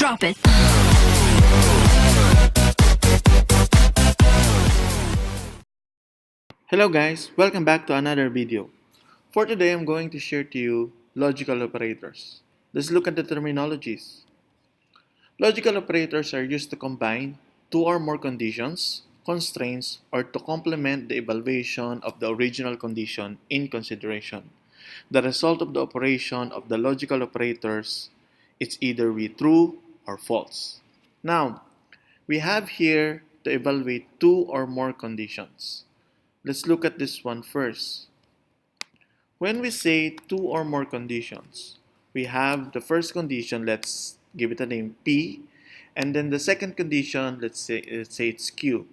Drop it. Hello guys, welcome back to another video. For today, I'm going to share to you logical operators. Let's look at the terminologies. Logical operators are used to combine two or more conditions, constraints, or to complement the evaluation of the original condition in consideration. The result of the operation of the logical operators is either be true or false. Now, we have here to evaluate two or more conditions. Let's look at this one first. When we say two or more conditions, we have the first condition, let's give it a name P, and then the second condition, let's say it's Q.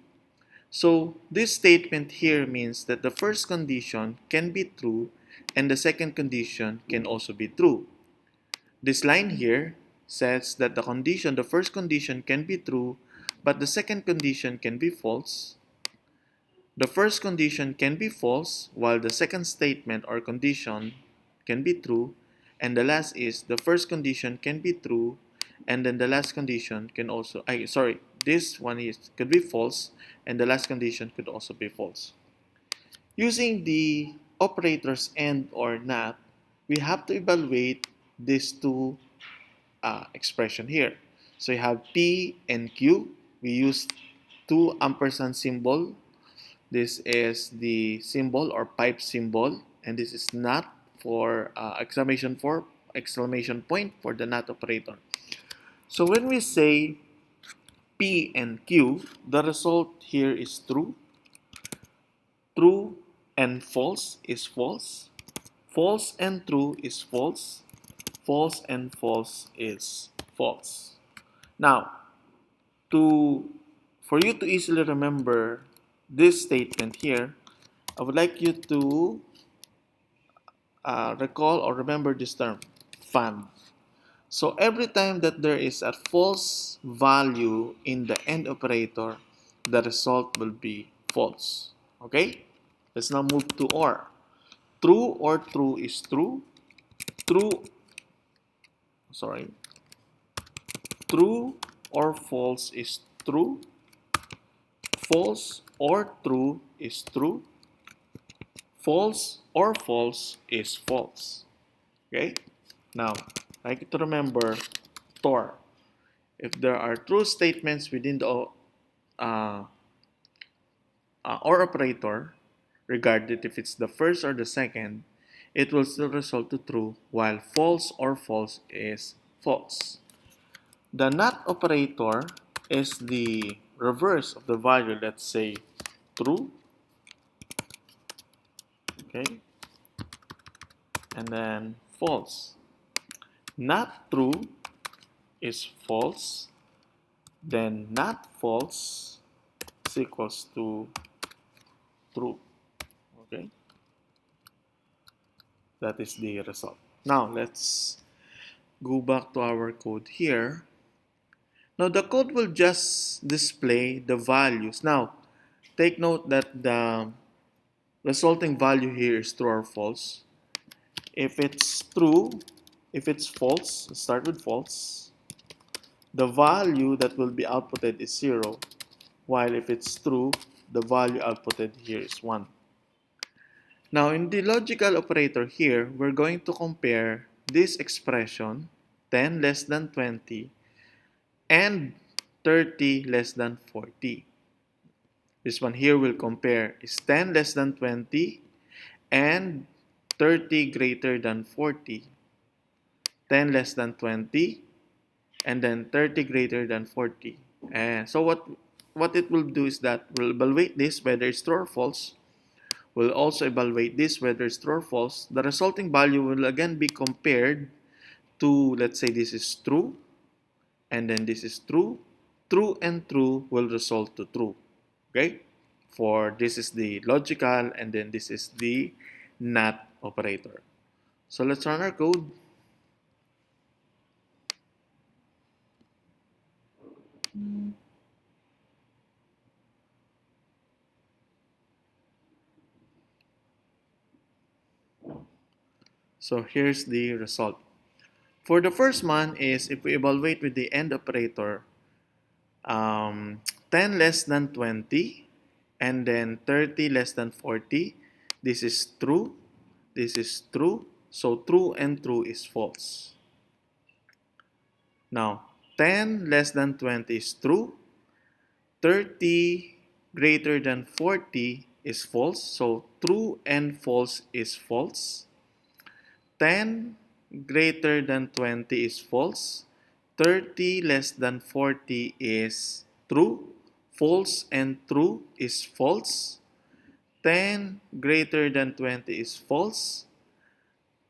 So this statement here means that the first condition can be true and the second condition can also be true. This line here says that the first condition can be true, but the second condition can be false. The first condition can be false, while the second statement or condition can be true, and the last is the first condition can be true, and then the last condition can also, this one could be false, and the last condition could also be false. Using the operators AND or NOT, we have to evaluate these two expression here. So you have P and Q. We use two ampersand symbol. This is the symbol or pipe symbol, and this is NOT for exclamation point for the NOT operator. So when we say P and Q, the result here is true. True and false is false. False and true is false. False and false is false. Now, to for you to easily remember this statement here, I would like you to recall or remember this term, FAND. So every time that there is a false value in the AND operator, the result will be false. Okay? Let's now move to OR. True or true is true. True, sorry. True or false is true. False or true is true. False or false is false. Okay? Now, I like you to remember TOR. If there are true statements within the uh, OR operator, regardless if it's the first or the second, it will still result to true, while false or false is false. The NOT operator is the reverse of the value, let's say true, okay, and then false. Not true is false, then not false is equals to true. Okay, that is the result. Now let's go back to our code here. Now the code will just display the values. Now take note that the resulting value here is true or false. If it's true, if it's false, start with false. The value that will be outputted is 0, while if it's true, the value outputted here is 1. Now in the logical operator here, we're going to compare this expression 10 less than 20 and 30 less than 40. This one here will compare is 10 less than 20 and 30 greater than 40. 10 less than 20 and then 30 greater than 40. And so what it will do is that we'll evaluate this whether it's true or false. We'll also evaluate this whether it's true or false. The resulting value will again be compared to, let's say this is true, and then this is true. True and true will result to true. Okay? For this is the logical, and then this is the NOT operator. So let's run our code. So here's the result. For the first one is if we evaluate with the AND operator, 10 less than 20 and then 30 less than 40. This is true. This is true. So true and true is false. Now, 10 less than 20 is true. 30 greater than 40 is false. So true and false is false. 10 greater than 20 is false. 30 less than 40 is true. False and true is false. 10 greater than 20 is false.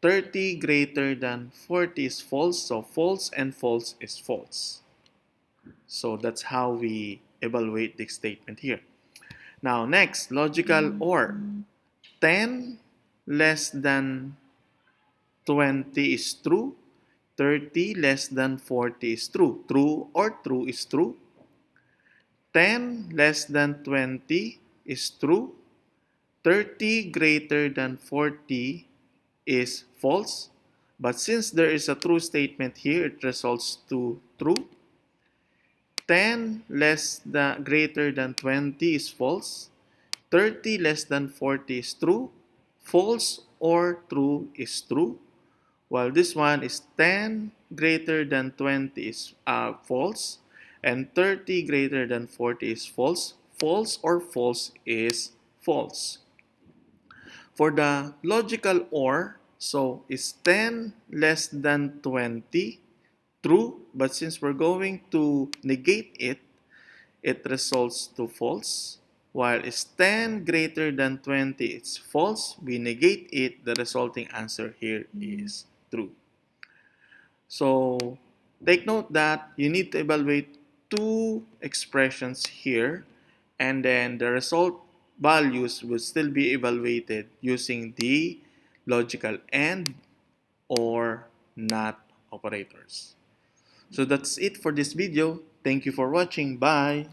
30 greater than 40 is false. So false and false is false. So that's how we evaluate the statement here. Now next, logical OR. 10 less than 20 is true. 30 less than 40 is true. True or true is true. 10 less than 20 is true. 30 greater than 40 is false. But since there is a true statement here, it results to true. 10 less than greater than 20 is false. 30 less than 40 is true. False or true is true. While this one is 10 greater than 20 is false. And 30 greater than 40 is false. False or false is false. For the logical OR, so is 10 less than 20 true, but since we're going to negate it, it results to false. While is 10 greater than 20, it's false. We negate it, the resulting answer here is true. So take note that you need to evaluate two expressions here, and then the result values will still be evaluated using the logical AND or NOT operators. So that's it for this video. Thank you for watching. Bye!